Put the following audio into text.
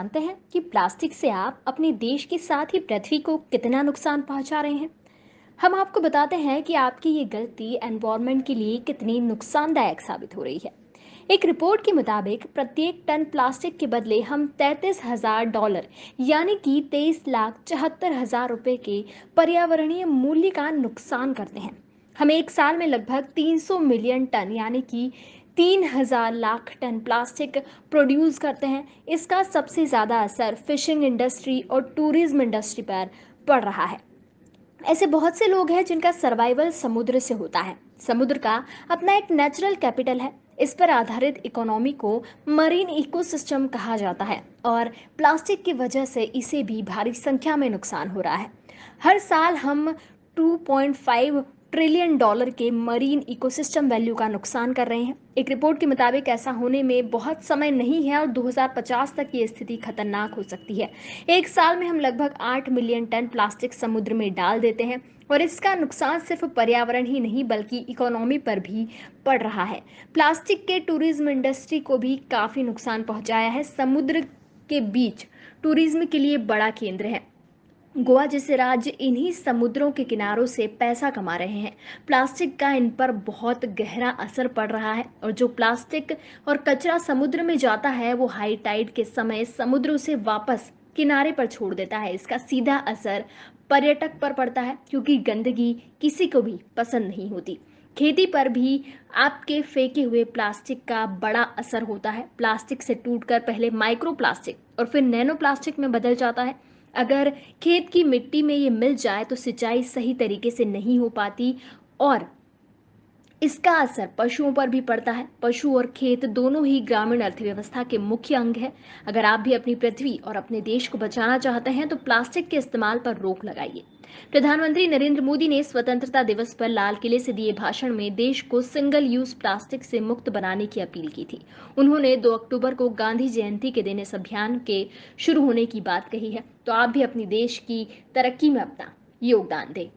जानते हैं कि प्लास्टिक से आप अपने देश के साथ ही पृथ्वी को कितना नुकसान पहुंचा रहे हैं। हम आपको बताते हैं कि आपकी ये गलती एनवायरनमेंट के लिए कितनी नुकसानदायक साबित हो रही है। एक रिपोर्ट के मुताबिक प्रत्येक टन प्लास्टिक के बदले हम $33,000 यानी कि 23,74,000 रुपए के पर्यावरणीय मूल्य का नुकसान करते हैं। हम एक साल में लगभग 300 मिलियन टन यानी कि 3,000 लाख टन प्लास्टिक प्रोड्यूस करते हैं। इसका सबसे ज़्यादा असर फिशिंग इंडस्ट्री और टूरिज्म इंडस्ट्री पर पड़ रहा है। ऐसे बहुत से लोग हैं जिनका सर्वाइवल समुद्र से होता है। समुद्र का अपना एक नेचुरल कैपिटल है। इस पर आधारित इकोनॉमी को मरीन इकोसिस्टम कहा जाता है और प्लास्टिक की वजह से इसे भी भारी संख्या में नुकसान हो रहा है। हर साल हम 2.5 ट्रिलियन डॉलर के मरीन इकोसिस्टम वैल्यू का नुकसान कर रहे हैं। एक रिपोर्ट के मुताबिक ऐसा होने में बहुत समय नहीं है और 2050 तक ये स्थिति खतरनाक हो सकती है। एक साल में हम लगभग 8 मिलियन टन प्लास्टिक समुद्र में डाल देते हैं और इसका नुकसान सिर्फ पर्यावरण ही नहीं बल्कि इकोनॉमी पर भी पड़ रहा है। प्लास्टिक के टूरिज्म इंडस्ट्री को भी काफ़ी नुकसान पहुंचाया है। समुद्र के बीच टूरिज्म के लिए बड़ा केंद्र है। गोवा जैसे राज्य इन्हीं समुद्रों के किनारों से पैसा कमा रहे हैं। प्लास्टिक का इन पर बहुत गहरा असर पड़ रहा है और जो प्लास्टिक और कचरा समुद्र में जाता है वो हाई टाइड के समय समुद्र उसे वापस किनारे पर छोड़ देता है। इसका सीधा असर पर्यटक पर पड़ता है क्योंकि गंदगी किसी को भी पसंद नहीं होती। खेती पर भी आपके फेंके हुए प्लास्टिक का बड़ा असर होता है। प्लास्टिक से टूटकर पहले माइक्रो प्लास्टिक और फिर नैनो प्लास्टिक में बदल जाता है। अगर खेत की मिट्टी में ये मिल जाए तो सिंचाई सही तरीके से नहीं हो पाती और इसका असर पशुओं पर भी पड़ता है। पशु और खेत दोनों ही ग्रामीण अर्थव्यवस्था के मुख्य अंग है। अगर आप भी अपनी पृथ्वी और अपने देश को बचाना चाहते हैं तो प्लास्टिक के इस्तेमाल पर रोक लगाइए। प्रधानमंत्री नरेंद्र मोदी ने स्वतंत्रता दिवस पर लाल किले से दिए भाषण में देश को सिंगल यूज प्लास्टिक से मुक्त बनाने की अपील की थी। उन्होंने 2 अक्टूबर को गांधी जयंती के दिन इस अभियान के शुरू होने की बात कही है। तो आप भी अपनी देश की तरक्की में अपना योगदान दें।